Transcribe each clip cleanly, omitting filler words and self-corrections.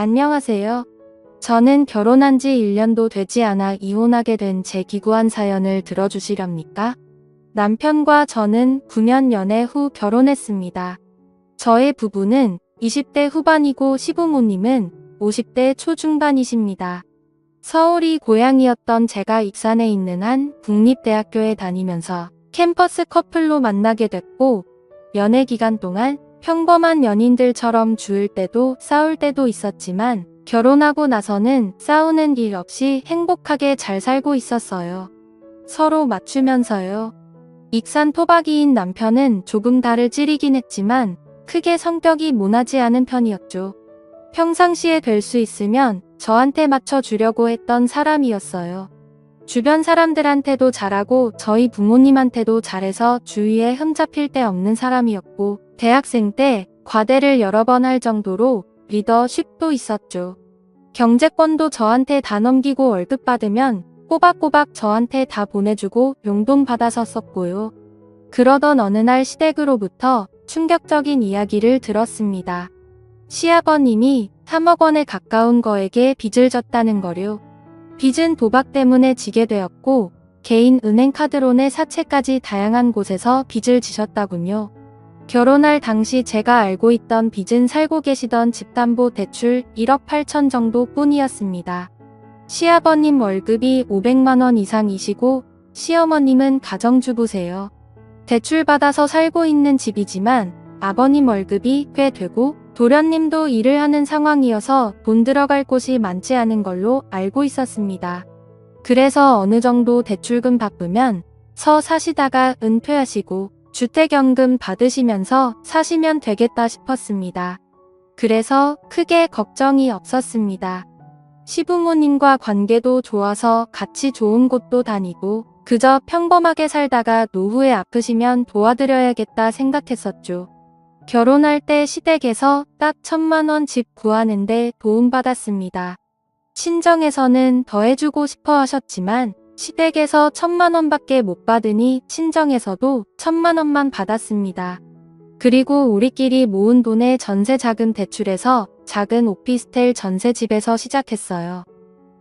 안녕하세요. 저는 결혼한 지 1년도 되지 않아 이혼하게 된 제 기구한 사연을 들어주시렵니까? 남편과 저는 9년 연애 후 결혼했습니다. 저의 부부는 20대 후반이고 시부모님은 50대 초중반이십니다. 서울이 고향이었던 제가 익산에 있는 한 국립대학교에 다니면서 캠퍼스 커플로 만나게 됐고, 연애 기간 동안 평범한 연인들처럼 주을 때도 싸울 때도 있었지만 결혼하고 나서는 싸우는 일 없이 행복하게 잘 살고 있었어요. 서로 맞추면서요. 익산 토박이인 남편은 조금 달을 찌르긴 했지만 크게 성격이 모나지 않은 편이었죠. 평상시에 될 수 있으면 저한테 맞춰주려고 했던 사람이었어요. 주변 사람들한테도 잘하고 저희 부모님한테도 잘해서 주위에 흠잡힐 데 없는 사람이었고, 대학생 때 과대를 여러 번 할 정도로 리더십도 있었죠. 경제권도 저한테 다 넘기고 월급 받으면 꼬박꼬박 저한테 다 보내주고 용돈 받아서 썼고요. 그러던 어느 날 시댁으로부터 충격적인 이야기를 들었습니다. 시아버님이 3억 원에 가까운 거에게 빚을 졌다는 거요. 빚은 도박 때문에 지게 되었고 개인 은행카드론의 사채까지 다양한 곳에서 빚을 지셨다군요. 결혼할 당시 제가 알고 있던 빚은 살고 계시던 집담보대출 1억 8천 정도 뿐이었습니다. 시아버님 월급이 500만 원 이상이시고 시어머님은 가정주부세요. 대출받아서 살고 있는 집이지만 아버님 월급이 꽤 되고 도련님도 일을 하는 상황이어서 돈 들어갈 곳이 많지 않은 걸로 알고 있었습니다. 그래서 어느 정도 대출금 바쁘면 서 사시다가 은퇴하시고 주택연금 받으시면서 사시면 되겠다 싶었습니다. 그래서 크게 걱정이 없었습니다. 시부모님과 관계도 좋아서 같이 좋은 곳도 다니고 그저 평범하게 살다가 노후에 아프시면 도와드려야겠다 생각했었죠. 결혼할 때 시댁에서 딱 1,000만 원 집 구하는데 도움받았습니다. 친정에서는 더 해주고 싶어 하셨지만 시댁에서 1,000만 원밖에 못 받으니 친정에서도 1,000만 원만 받았습니다. 그리고 우리끼리 모은 돈에 전세 자금 대출해서 작은 오피스텔 전세집에서 시작했어요.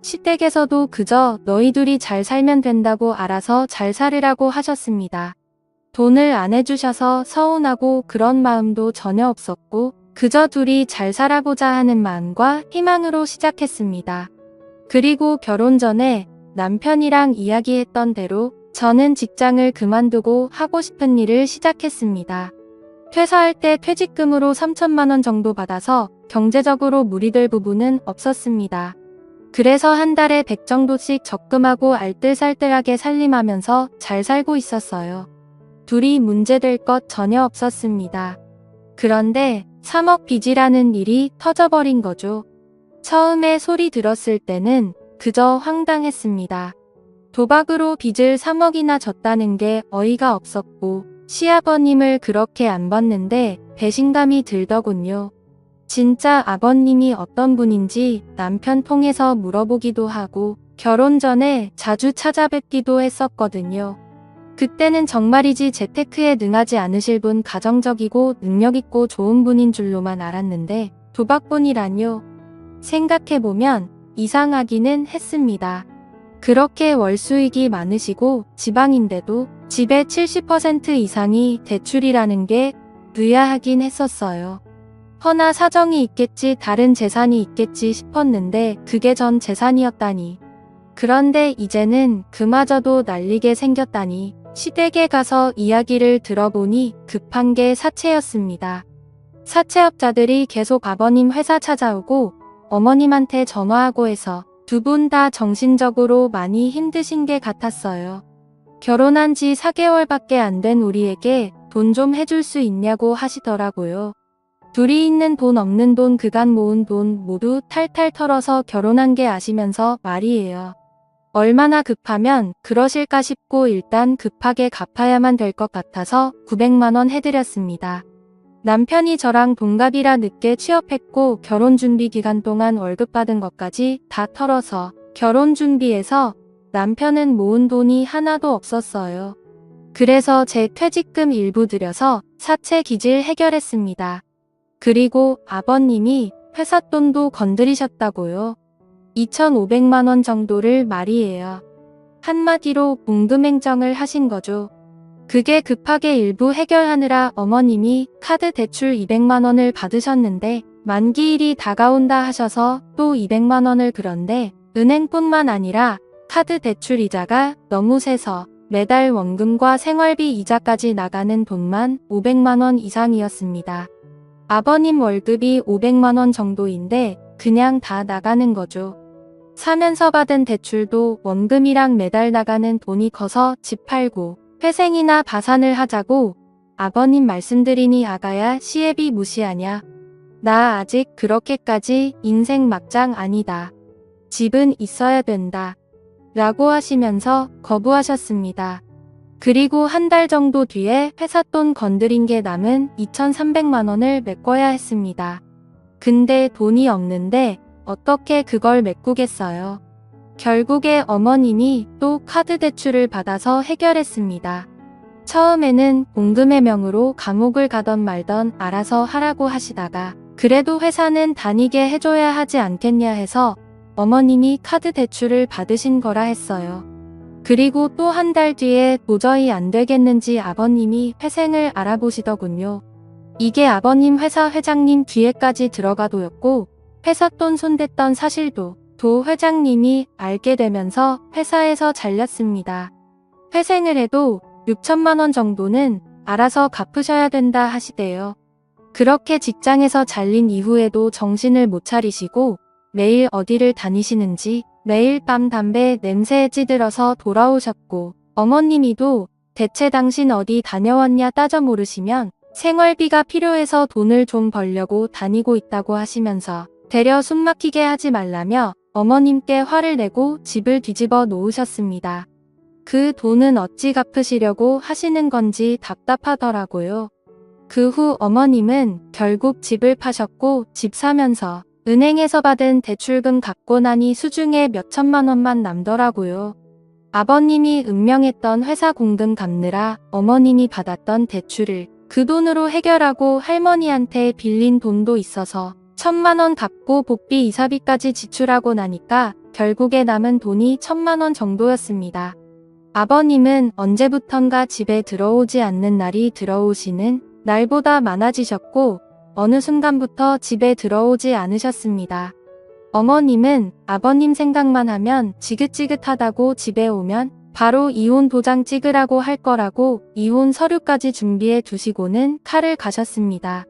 시댁에서도 그저 너희 둘이 잘 살면 된다고 알아서 잘 살으라고 하셨습니다. 돈을 안 해주셔서 서운하고 그런 마음도 전혀 없었고 그저 둘이 잘 살아보자 하는 마음과 희망으로 시작했습니다. 그리고 결혼 전에 남편이랑 이야기했던 대로 저는 직장을 그만두고 하고 싶은 일을 시작했습니다. 퇴사할 때 퇴직금으로 3천만 원 정도 받아서 경제적으로 무리될 부분은 없었습니다. 그래서 한 달에 100 정도씩 적금하고 알뜰살뜰하게 살림하면서 잘 살고 있었어요. 둘이 문제될 것 전혀 없었습니다. 그런데 3억 빚이라는 일이 터져버린 거죠. 처음에 소리 들었을 때는 그저 황당했습니다. 도박으로 빚을 3억이나 졌다는 게 어이가 없었고 시아버님을 그렇게 안 봤는데 배신감이 들더군요. 진짜 아버님이 어떤 분인지 남편 통해서 물어보기도 하고 결혼 전에 자주 찾아뵙기도 했었거든요. 그때는 정말이지 재테크에 능하지 않으실 분 가정적이고 능력있고 좋은 분인 줄로만 알았는데 도박꾼이라뇨. 생각해보면 이상하기는 했습니다. 그렇게 월수익이 많으시고 지방인데도 집의 70% 이상이 대출이라는 게 의아하긴 했었어요. 허나 사정이 있겠지 다른 재산이 있겠지 싶었는데 그게 전 재산이었다니. 그런데 이제는 그마저도 날리게 생겼다니. 시댁에 가서 이야기를 들어보니 급한 게 사채였습니다. 사채업자들이 계속 아버님 회사 찾아오고 어머님한테 전화하고 해서 두 분 다 정신적으로 많이 힘드신 게 같았어요. 결혼한 지 4개월밖에 안 된 우리에게 돈 좀 해줄 수 있냐고 하시더라고요. 둘이 있는 돈 없는 돈 그간 모은 돈 모두 탈탈 털어서 결혼한 게 아시면서 말이에요. 얼마나 급하면 그러실까 싶고 일단 급하게 갚아야만 될 것 같아서 900만 원 해드렸습니다. 남편이 저랑 동갑이라 늦게 취업했고 결혼 준비 기간 동안 월급 받은 것까지 다 털어서 결혼 준비해서 남편은 모은 돈이 하나도 없었어요. 그래서 제 퇴직금 일부 들여서 사채 기질 해결했습니다. 그리고 아버님이 회사 돈도 건드리셨다고요. 2,500만 원 정도를 말이에요. 한마디로 공금행정을 하신 거죠. 그게 급하게 일부 해결하느라 어머님이 카드 대출 200만 원을 받으셨는데 만기일이 다가온다 하셔서 또 200만 원을 그런데 은행뿐만 아니라 카드 대출 이자가 너무 세서 매달 원금과 생활비 이자까지 나가는 돈만 500만 원 이상이었습니다. 아버님 월급이 500만 원 정도인데 그냥 다 나가는 거죠. 사면서 받은 대출도 원금이랑 매달 나가는 돈이 커서 집 팔고 회생이나 파산을 하자고 아버님 말씀드리니 아가야 시애비 무시하냐. 나 아직 그렇게까지 인생 막장 아니다. 집은 있어야 된다. 라고 하시면서 거부하셨습니다. 그리고 한 달 정도 뒤에 회사 돈 건드린 게 남은 2,300만 원을 메꿔야 했습니다. 근데 돈이 없는데 어떻게 그걸 메꾸겠어요. 결국에 어머님이 또 카드 대출을 받아서 해결했습니다. 처음에는 공금의 명으로 감옥을 가던 말던 알아서 하라고 하시다가 그래도 회사는 다니게 해줘야 하지 않겠냐 해서 어머님이 카드 대출을 받으신 거라 했어요. 그리고 또 한 달 뒤에 도저히 안 되겠는지 아버님이 회생을 알아보시더군요. 이게 아버님 회사 회장님 귀에까지 들어가도였고 회사 돈 손댔던 사실도 도 회장님이 알게 되면서 회사에서 잘렸습니다. 회생을 해도 6천만 원 정도는 알아서 갚으셔야 된다 하시대요. 그렇게 직장에서 잘린 이후에도 정신을 못 차리시고 매일 어디를 다니시는지 매일 밤 담배 냄새에 찌들어서 돌아오셨고 어머님이도 대체 당신 어디 다녀왔냐 따져 물으시면 생활비가 필요해서 돈을 좀 벌려고 다니고 있다고 하시면서 되려 숨막히게 하지 말라며 어머님께 화를 내고 집을 뒤집어 놓으셨습니다. 그 돈은 어찌 갚으시려고 하시는 건지 답답하더라고요. 그 후 어머님은 결국 집을 파셨고 집 사면서 은행에서 받은 대출금 갚고 나니 수중에 몇천만 원만 남더라고요. 아버님이 은명했던 회사 공금 갚느라 어머님이 받았던 대출을 그 돈으로 해결하고 할머니한테 빌린 돈도 있어서 1,000만 원 갚고 복비 이사비까지 지출하고 나니까 결국에 남은 돈이 1,000만 원 정도였습니다. 아버님은 언제부턴가 집에 들어오지 않는 날이 들어오시는 날보다 많아지셨고 어느 순간부터 집에 들어오지 않으셨습니다. 어머님은 아버님 생각만 하면 지긋지긋하다고 집에 오면 바로 이혼 도장 찍으라고 할 거라고 이혼 서류까지 준비해 두시고는 칼을 가셨습니다.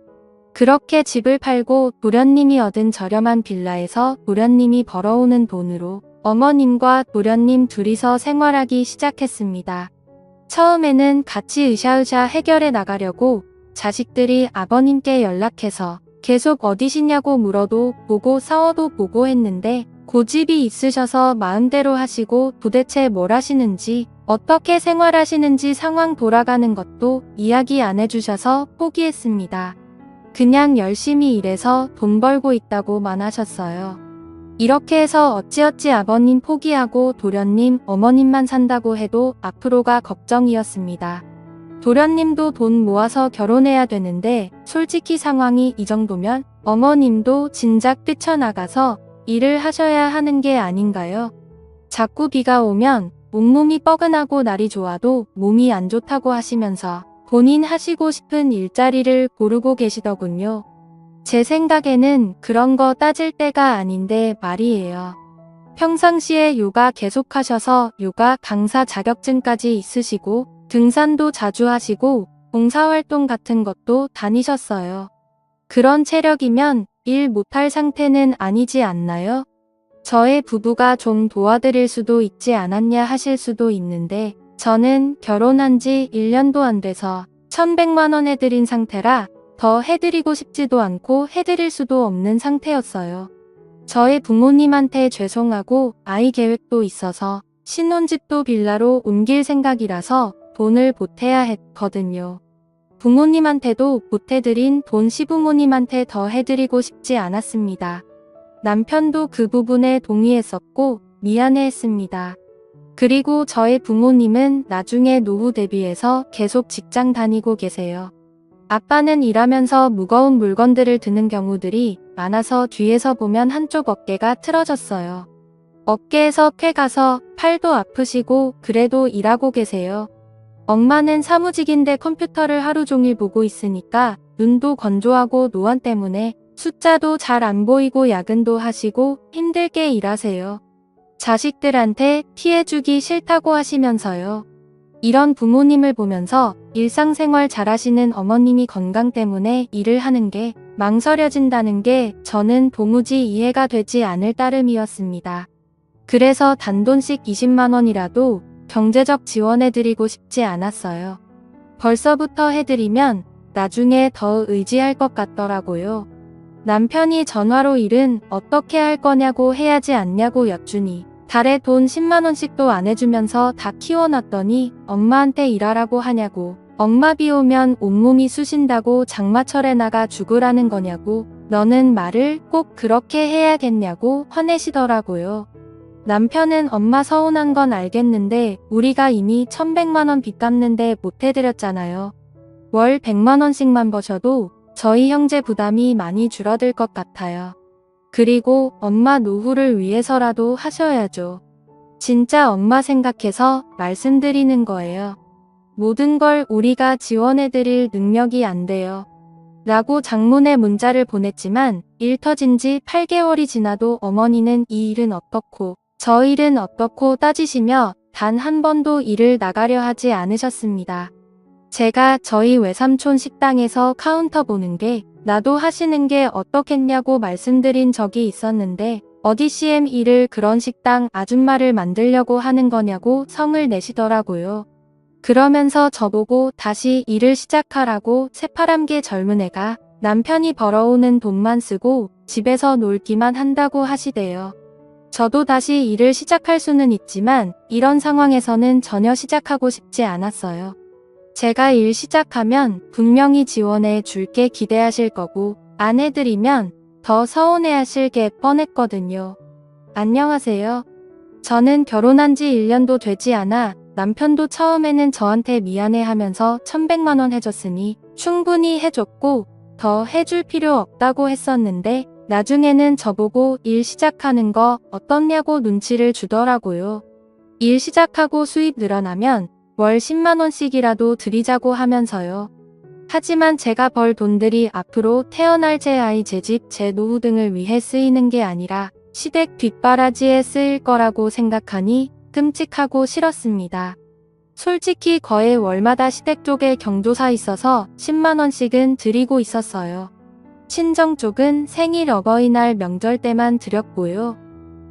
그렇게 집을 팔고 도련님이 얻은 저렴한 빌라에서 도련님이 벌어오는 돈으로 어머님과 도련님 둘이서 생활하기 시작했습니다. 처음에는 같이 으쌰으쌰 해결해 나가려고 자식들이 아버님께 연락해서 계속 어디시냐고 물어도 보고 싸워도 보고 했는데 고집이 있으셔서 마음대로 하시고 도대체 뭘 하시는지 어떻게 생활하시는지 상황 돌아가는 것도 이야기 안 해주셔서 포기했습니다. 그냥 열심히 일해서 돈 벌고 있다고만 하셨어요. 이렇게 해서 어찌어찌 아버님 포기하고 도련님, 어머님만 산다고 해도 앞으로가 걱정이었습니다. 도련님도 돈 모아서 결혼해야 되는데 솔직히 상황이 이 정도면 어머님도 진작 뛰쳐나가서 일을 하셔야 하는 게 아닌가요? 자꾸 비가 오면 온몸이 뻐근하고 날이 좋아도 몸이 안 좋다고 하시면서 본인 하시고 싶은 일자리를 고르고 계시더군요. 제 생각에는 그런 거 따질 때가 아닌데 말이에요. 평상시에 요가 계속하셔서 요가 강사 자격증까지 있으시고 등산도 자주 하시고 봉사활동 같은 것도 다니셨어요. 그런 체력이면 일 못할 상태는 아니지 않나요? 저의 부부가 좀 도와드릴 수도 있지 않았냐 하실 수도 있는데 저는 결혼한 지 1년도 안 돼서 1,100만 원 해드린 상태라 더 해드리고 싶지도 않고 해드릴 수도 없는 상태였어요. 저의 부모님한테 죄송하고 아이 계획도 있어서 신혼집도 빌라로 옮길 생각이라서 돈을 보태야 했거든요. 부모님한테도 보태드린 돈 시부모님한테 더 해드리고 싶지 않았습니다. 남편도 그 부분에 동의했었고 미안해했습니다. 그리고 저의 부모님은 나중에 노후 대비해서 계속 직장 다니고 계세요. 아빠는 일하면서 무거운 물건들을 드는 경우들이 많아서 뒤에서 보면 한쪽 어깨가 틀어졌어요. 어깨에서 쾌 가서 팔도 아프시고 그래도 일하고 계세요. 엄마는 사무직인데 컴퓨터를 하루 종일 보고 있으니까 눈도 건조하고 노안 때문에 숫자도 잘 안 보이고 야근도 하시고 힘들게 일하세요. 자식들한테 피해주기 싫다고 하시면서요. 이런 부모님을 보면서 일상생활 잘하시는 어머님이 건강 때문에 일을 하는 게 망설여진다는 게 저는 도무지 이해가 되지 않을 따름이었습니다. 그래서 단돈씩 20만 원이라도 경제적 지원해드리고 싶지 않았어요. 벌써부터 해드리면 나중에 더 의지할 것 같더라고요. 남편이 전화로 일은 어떻게 할 거냐고 해야지 않냐고 여쭈니 달에 돈 10만 원씩도 안 해주면서 다 키워놨더니 엄마한테 일하라고 하냐고, 엄마 비 오면 온몸이 쑤신다고 장마철에 나가 죽으라는 거냐고, 너는 말을 꼭 그렇게 해야겠냐고 화내시더라고요. 남편은 엄마 서운한 건 알겠는데 우리가 이미 1,100만 원 빚 갚는데 못 해드렸잖아요. 월 100만 원씩만 버셔도 저희 형제 부담이 많이 줄어들 것 같아요. 그리고 엄마 노후를 위해서라도 하셔야죠. 진짜 엄마 생각해서 말씀드리는 거예요. 모든 걸 우리가 지원해드릴 능력이 안 돼요. 라고 장문의 문자를 보냈지만 일 터진 지 8개월이 지나도 어머니는 이 일은 어떻고 저 일은 어떻고 따지시며 단 한 번도 일을 나가려 하지 않으셨습니다. 제가 저희 외삼촌 식당에서 카운터 보는 게 나도 하시는 게 어떻겠냐고 말씀드린 적이 있었는데 어디 CM 일을 그런 식당 아줌마를 만들려고 하는 거냐고 성을 내시더라고요. 그러면서 저보고 다시 일을 시작하라고 새파람개 젊은 애가 남편이 벌어오는 돈만 쓰고 집에서 놀기만 한다고 하시대요. 저도 다시 일을 시작할 수는 있지만 이런 상황에서는 전혀 시작하고 싶지 않았어요. 제가 일 시작하면 분명히 지원해 줄게 기대하실 거고 안 해드리면 더 서운해하실 게 뻔했거든요. 안녕하세요. 저는 결혼한 지 1년도 되지 않아 남편도 처음에는 저한테 미안해하면서 1,100만 원 해줬으니 충분히 해줬고 더 해줄 필요 없다고 했었는데 나중에는 저보고 일 시작하는 거 어떻냐고 눈치를 주더라고요. 일 시작하고 수입 늘어나면 월 10만 원씩이라도 드리자고 하면서요. 하지만 제가 벌 돈들이 앞으로 태어날 제 아이, 제 집, 제 노후 등을 위해 쓰이는 게 아니라 시댁 뒷바라지에 쓰일 거라고 생각하니 끔찍하고 싫었습니다. 솔직히 거의 월마다 시댁 쪽에 경조사 있어서 10만 원씩은 드리고 있었어요. 친정 쪽은 생일, 어버이날, 명절 때만 드렸고요.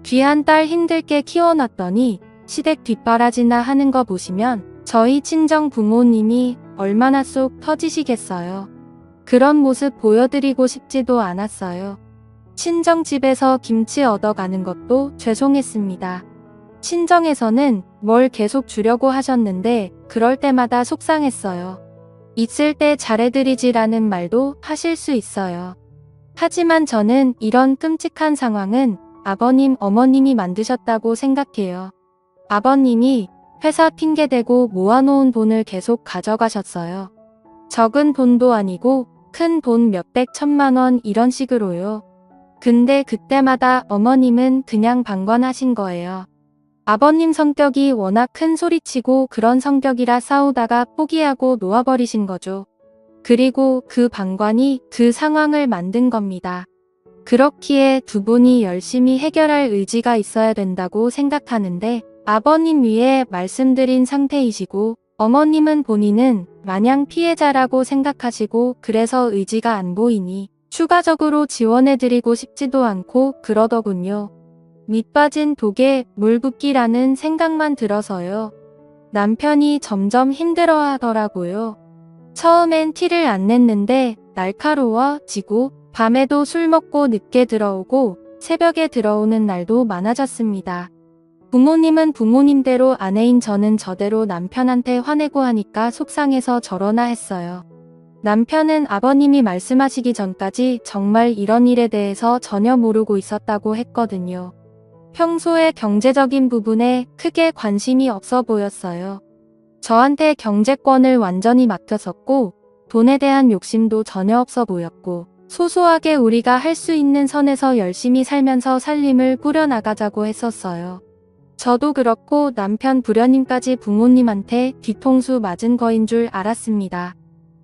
귀한 딸 힘들게 키워놨더니 시댁 뒷바라지나 하는 거 보시면 저희 친정 부모님이 얼마나 쏙 터지시겠어요. 그런 모습 보여드리고 싶지도 않았어요. 친정집에서 김치 얻어가는 것도 죄송했습니다. 친정에서는 뭘 계속 주려고 하셨는데 그럴 때마다 속상했어요. 있을 때 잘해드리지라는 말도 하실 수 있어요. 하지만 저는 이런 끔찍한 상황은 아버님, 어머님이 만드셨다고 생각해요. 아버님이 회사 핑계대고 모아놓은 돈을 계속 가져가셨어요. 적은 돈도 아니고 큰 돈 몇백 천만 원 이런 식으로요. 근데 그때마다 어머님은 그냥 방관하신 거예요. 아버님 성격이 워낙 큰 소리치고 그런 성격이라 싸우다가 포기하고 놓아버리신 거죠. 그리고 그 방관이 그 상황을 만든 겁니다. 그렇기에 두 분이 열심히 해결할 의지가 있어야 된다고 생각하는데 아버님 위에 말씀드린 상태이시고 어머님은 본인은 마냥 피해자라고 생각하시고 그래서 의지가 안 보이니 추가적으로 지원해드리고 싶지도 않고 그러더군요. 밑빠진 독에 물 붓기라는 생각만 들어서요. 남편이 점점 힘들어하더라고요. 처음엔 티를 안 냈는데 날카로워지고 밤에도 술 먹고 늦게 들어오고 새벽에 들어오는 날도 많아졌습니다. 부모님은 부모님대로 아내인 저는 저대로 남편한테 화내고 하니까 속상해서 저러나 했어요. 남편은 아버님이 말씀하시기 전까지 정말 이런 일에 대해서 전혀 모르고 있었다고 했거든요. 평소에 경제적인 부분에 크게 관심이 없어 보였어요. 저한테 경제권을 완전히 맡겼었고 돈에 대한 욕심도 전혀 없어 보였고 소소하게 우리가 할 수 있는 선에서 열심히 살면서 살림을 꾸려나가자고 했었어요. 저도 그렇고 남편 불현님까지 부모님한테 뒤통수 맞은 거인 줄 알았습니다.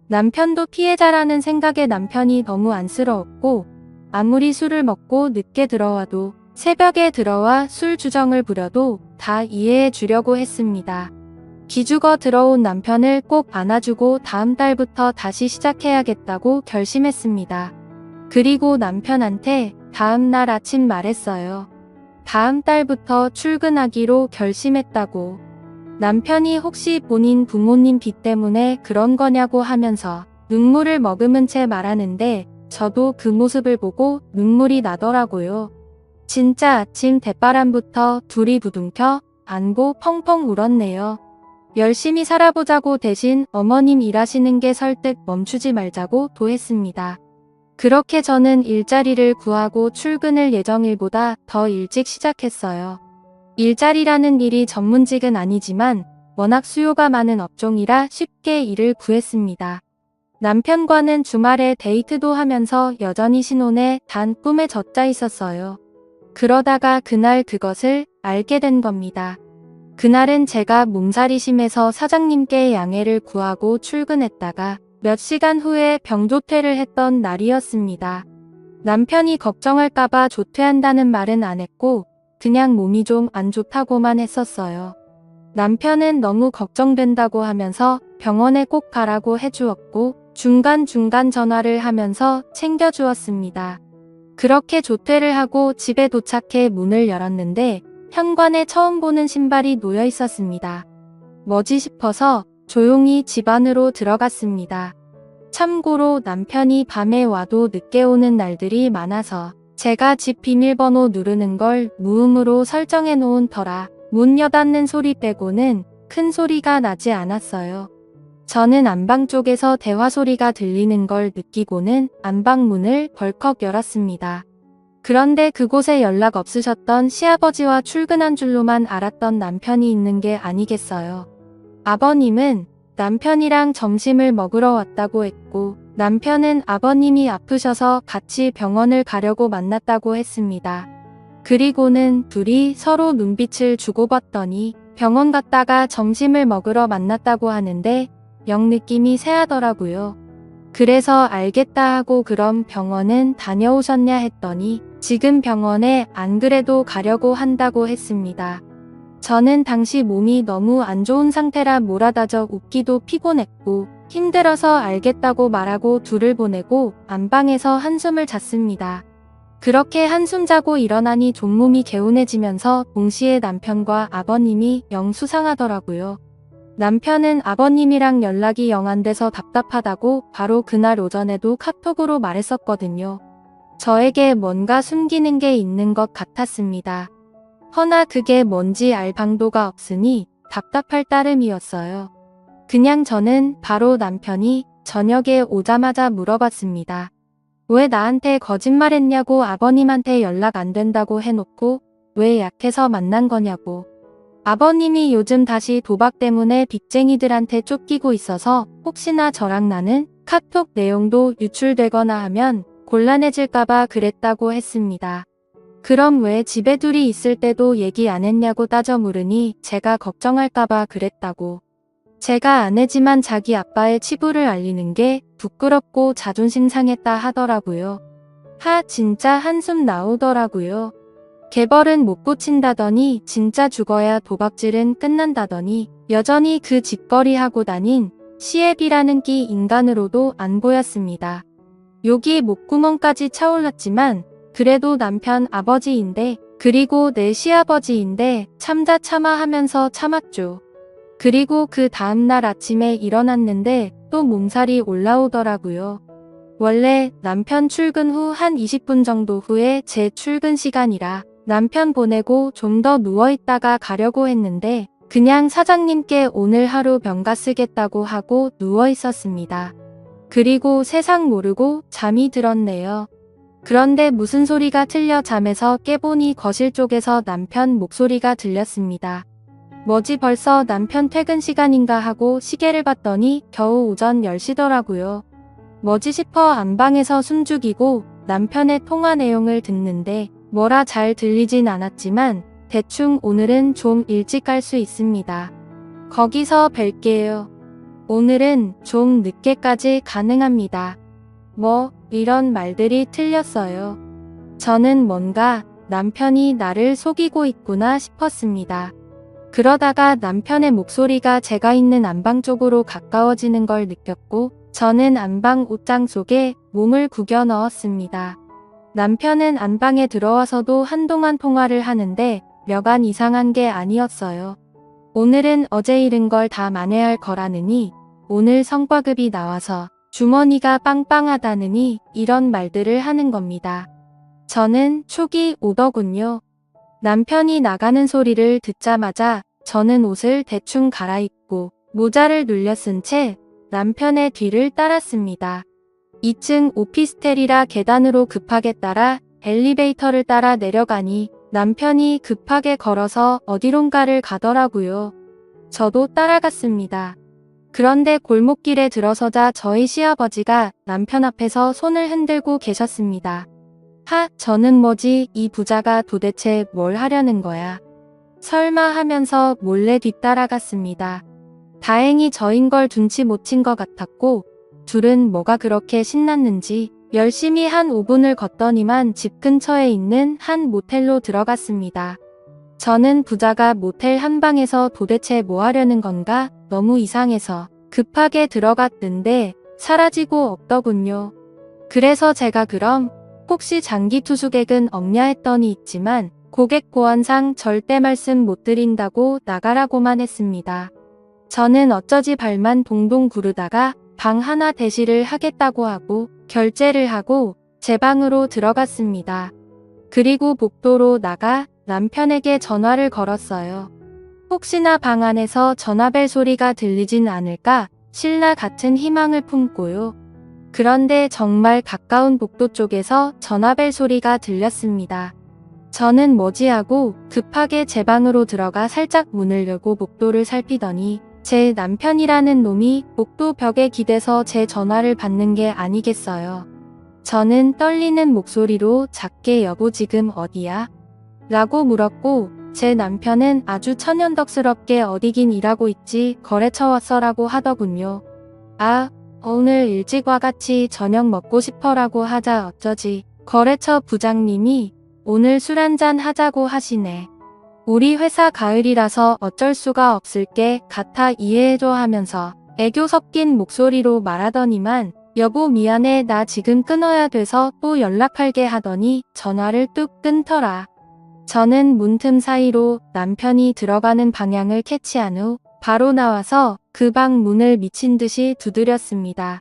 남편도 피해자라는 생각에 남편이 너무 안쓰러웠고 아무리 술을 먹고 늦게 들어와도 새벽에 들어와 술 주정을 부려도 다 이해해 주려고 했습니다. 기죽어 들어온 남편을 꼭 안아주고 다음 달부터 다시 시작해야겠다고 결심했습니다. 그리고 남편한테 다음 날 아침 말했어요. 다음 달부터 출근하기로 결심했다고. 남편이 혹시 본인 부모님 빚 때문에 그런 거냐고 하면서 눈물을 머금은 채 말하는데 저도 그 모습을 보고 눈물이 나더라고요. 진짜 아침 대바람부터 둘이 부둥켜 안고 펑펑 울었네요. 열심히 살아보자고 대신 어머님 일하시는 게 설득 멈추지 말자고 도했습니다. 그렇게 저는 일자리를 구하고 출근을 예정일보다 더 일찍 시작했어요. 일자리라는 일이 전문직은 아니지만 워낙 수요가 많은 업종이라 쉽게 일을 구했습니다. 남편과는 주말에 데이트도 하면서 여전히 신혼에 단 꿈에 젖자 있었어요. 그러다가 그날 그것을 알게 된 겁니다. 그날은 제가 몸살이 심해서 사장님께 양해를 구하고 출근했다가 몇 시간 후에 병조퇴를 했던 날이었습니다. 남편이 걱정할까봐 조퇴한다는 말은 안 했고 그냥 몸이 좀 안 좋다고만 했었어요. 남편은 너무 걱정된다고 하면서 병원에 꼭 가라고 해주었고 중간중간 전화를 하면서 챙겨주었습니다. 그렇게 조퇴를 하고 집에 도착해 문을 열었는데 현관에 처음 보는 신발이 놓여 있었습니다. 뭐지 싶어서 조용히 집 안으로 들어갔습니다. 참고로 남편이 밤에 와도 늦게 오는 날들이 많아서 제가 집 비밀번호 누르는 걸 무음으로 설정해 놓은 터라 문 여닫는 소리 빼고는 큰 소리가 나지 않았어요. 저는 안방 쪽에서 대화 소리가 들리는 걸 느끼고는 안방 문을 벌컥 열었습니다. 그런데 그곳에 연락 없으셨던 시아버지와 출근한 줄로만 알았던 남편이 있는 게 아니겠어요. 아버님은 남편이랑 점심을 먹으러 왔다고 했고 남편은 아버님이 아프셔서 같이 병원을 가려고 만났다고 했습니다. 그리고는 둘이 서로 눈빛을 주고받더니 병원 갔다가 점심을 먹으러 만났다고 하는데 영 느낌이 쎄하더라고요. 그래서 알겠다 하고 그럼 병원은 다녀오셨냐 했더니 지금 병원에 안 그래도 가려고 한다고 했습니다. 저는 당시 몸이 너무 안 좋은 상태라 몰아다져 웃기도 피곤했고 힘들어서 알겠다고 말하고 둘을 보내고 안방에서 한숨을 잤습니다. 그렇게 한숨 자고 일어나니 종몸이 개운해지면서 동시에 남편과 아버님이 영 수상하더라고요. 남편은 아버님이랑 연락이 영 안 돼서 답답하다고 바로 그날 오전에도 카톡으로 말했었거든요. 저에게 뭔가 숨기는 게 있는 것 같았습니다. 허나 그게 뭔지 알 방도가 없으니 답답할 따름이었어요. 그냥 저는 바로 남편이 저녁에 오자마자 물어봤습니다. 왜 나한테 거짓말했냐고 아버님한테 연락 안 된다고 해놓고 왜 약해서 만난 거냐고. 아버님이 요즘 다시 도박 때문에 빚쟁이들한테 쫓기고 있어서 혹시나 저랑 나는 카톡 내용도 유출되거나 하면 곤란해질까봐 그랬다고 했습니다. 그럼 왜 집에 둘이 있을 때도 얘기 안 했냐고 따져 물으니 제가 걱정할까봐 그랬다고. 제가 아내지만 자기 아빠의 치부를 알리는 게 부끄럽고 자존심 상했다 하더라고요. 진짜 한숨 나오더라고요. 개벌은 못 고친다더니 진짜 죽어야 도박질은 끝난다더니 여전히 그 짓거리 하고 다닌 시애비라는 끼 인간으로도 안 보였습니다. 욕이 목구멍까지 차올랐지만 그래도 남편 아버지인데 그리고 내 시아버지인데 참자 참아 하면서 참았죠. 그리고 그 다음날 아침에 일어났는데 또 몸살이 올라오더라고요. 원래 남편 출근 후 한 20분 정도 후에 제 출근 시간이라 남편 보내고 좀 더 누워있다가 가려고 했는데 그냥 사장님께 오늘 하루 병가 쓰겠다고 하고 누워있었습니다. 그리고 세상 모르고 잠이 들었네요. 그런데 무슨 소리가 틀려 잠에서 깨보니 거실 쪽에서 남편 목소리가 들렸습니다. 뭐지 벌써 남편 퇴근 시간인가 하고 시계를 봤더니 겨우 오전 10시더라고요. 뭐지 싶어 안방에서 숨죽이고 남편의 통화 내용을 듣는데 뭐라 잘 들리진 않았지만 대충 오늘은 좀 일찍 갈 수 있습니다. 거기서 뵐게요. 오늘은 좀 늦게까지 가능합니다. 뭐 이런 말들이 틀렸어요. 저는 뭔가 남편이 나를 속이고 있구나 싶었습니다. 그러다가 남편의 목소리가 제가 있는 안방 쪽으로 가까워지는 걸 느꼈고 저는 안방 옷장 속에 몸을 구겨 넣었습니다. 남편은 안방에 들어와서도 한동안 통화를 하는데 여간 이상한 게 아니었어요. 오늘은 어제 잃은 걸 다 만회할 거라느니 오늘 성과급이 나와서 주머니가 빵빵하다느니 이런 말들을 하는 겁니다. 저는 촉이 오더군요. 남편이 나가는 소리를 듣자마자 저는 옷을 대충 갈아입고 모자를 눌려 쓴 채 남편의 뒤를 따랐습니다. 2층 오피스텔이라 계단으로 급하게 따라 엘리베이터를 따라 내려가니 남편이 급하게 걸어서 어디론가를 가더라고요. 저도 따라갔습니다. 그런데 골목길에 들어서자 저희 시아버지가 남편 앞에서 손을 흔들고 계셨습니다. 저는 뭐지 이 부자가 도대체 뭘 하려는 거야. 설마 하면서 몰래 뒤따라갔습니다. 다행히 저인 걸 눈치 못 챈 것 같았고 둘은 뭐가 그렇게 신났는지 열심히 한 5분을 걷더니만 집 근처에 있는 한 모텔로 들어갔습니다. 저는 부자가 모텔 한 방에서 도대체 뭐 하려는 건가 너무 이상해서 급하게 들어갔는데 사라지고 없더군요. 그래서 제가 그럼 혹시 장기 투숙액은 없냐 했더니 있지만 고객 보안상 절대 말씀 못 드린다고 나가라고만 했습니다. 저는 어쩌지 발만 동동 구르다가 방 하나 대시를 하겠다고 하고 결제를 하고 제 방으로 들어갔습니다. 그리고 복도로 나가 남편에게 전화를 걸었어요. 혹시나 방 안에서 전화벨 소리가 들리진 않을까 신라 같은 희망을 품고요. 그런데 정말 가까운 복도 쪽에서 전화벨 소리가 들렸습니다. 저는 뭐지 하고 급하게 제 방으로 들어가 살짝 문을 열고 복도를 살피더니 제 남편이라는 놈이 복도 벽에 기대서 제 전화를 받는 게 아니겠어요. 저는 떨리는 목소리로 작게 여보 지금 어디야? 라고 물었고 제 남편은 아주 천연덕스럽게 어디긴 일하고 있지 거래처 왔어라고 하더군요. 오늘 일찍 와같이 저녁 먹고 싶어라고 하자 어쩌지 거래처 부장님이 오늘 술 한잔 하자고 하시네. 우리 회사 가을이라서 어쩔 수가 없을 게 같아 이해해줘 하면서 애교 섞인 목소리로 말하더니만 여보 미안해 나 지금 끊어야 돼서 또 연락할게 하더니 전화를 뚝 끊더라. 저는 문틈 사이로 남편이 들어가는 방향을 캐치한 후 바로 나와서 그 방 문을 미친 듯이 두드렸습니다.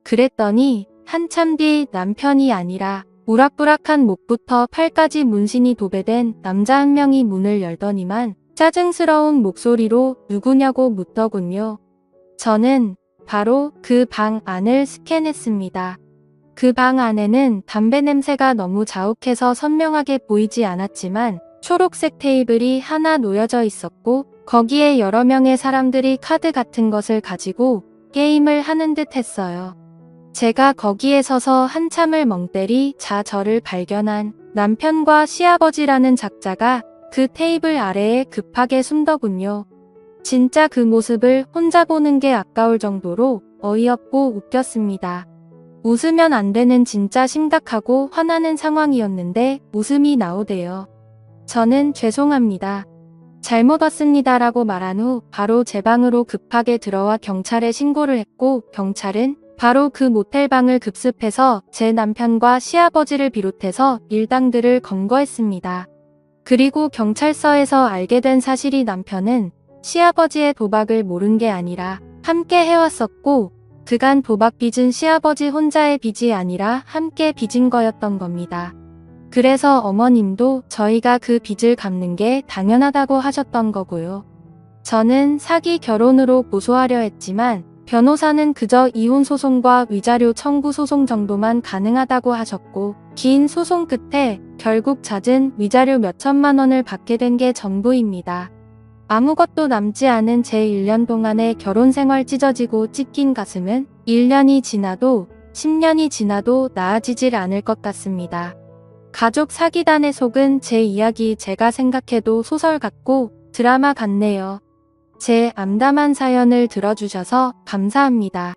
그랬더니 한참 뒤 남편이 아니라 우락부락한 목부터 팔까지 문신이 도배된 남자 한 명이 문을 열더니만 짜증스러운 목소리로 누구냐고 묻더군요. 저는 바로 그 방 안을 스캔했습니다. 그 방 안에는 담배 냄새가 너무 자욱해서 선명하게 보이지 않았지만 초록색 테이블이 하나 놓여져 있었고 거기에 여러 명의 사람들이 카드 같은 것을 가지고 게임을 하는 듯 했어요. 제가 거기에 서서 한참을 멍때리 저를 발견한 남편과 시아버지라는 작자가 그 테이블 아래에 급하게 숨더군요. 진짜 그 모습을 혼자 보는 게 아까울 정도로 어이없고 웃겼습니다. 웃으면 안 되는 진짜 심각하고 화나는 상황이었는데 웃음이 나오대요. 저는 죄송합니다. 잘못 왔습니다라고 말한 후 바로 제 방으로 급하게 들어와 경찰에 신고를 했고 경찰은 바로 그 모텔 방을 급습해서 제 남편과 시아버지를 비롯해서 일당들을 검거했습니다. 그리고 경찰서에서 알게 된 사실이 남편은 시아버지의 도박을 모른 게 아니라 함께 해왔었고 그간 도박 빚은 시아버지 혼자의 빚이 아니라 함께 빚은 거였던 겁니다. 그래서 어머님도 저희가 그 빚을 갚는 게 당연하다고 하셨던 거고요. 저는 사기 결혼으로 고소하려 했지만 변호사는 그저 이혼 소송과 위자료 청구 소송 정도만 가능하다고 하셨고 긴 소송 끝에 결국 잦은 위자료 몇천만 원을 받게 된 게 전부입니다. 아무것도 남지 않은 제 1년 동안의 결혼 생활 찢어지고 찢긴 가슴은 1년이 지나도 10년이 지나도 나아지질 않을 것 같습니다. 가족 사기단에 속은 제 이야기 제가 생각해도 소설 같고 드라마 같네요. 제 암담한 사연을 들어주셔서 감사합니다.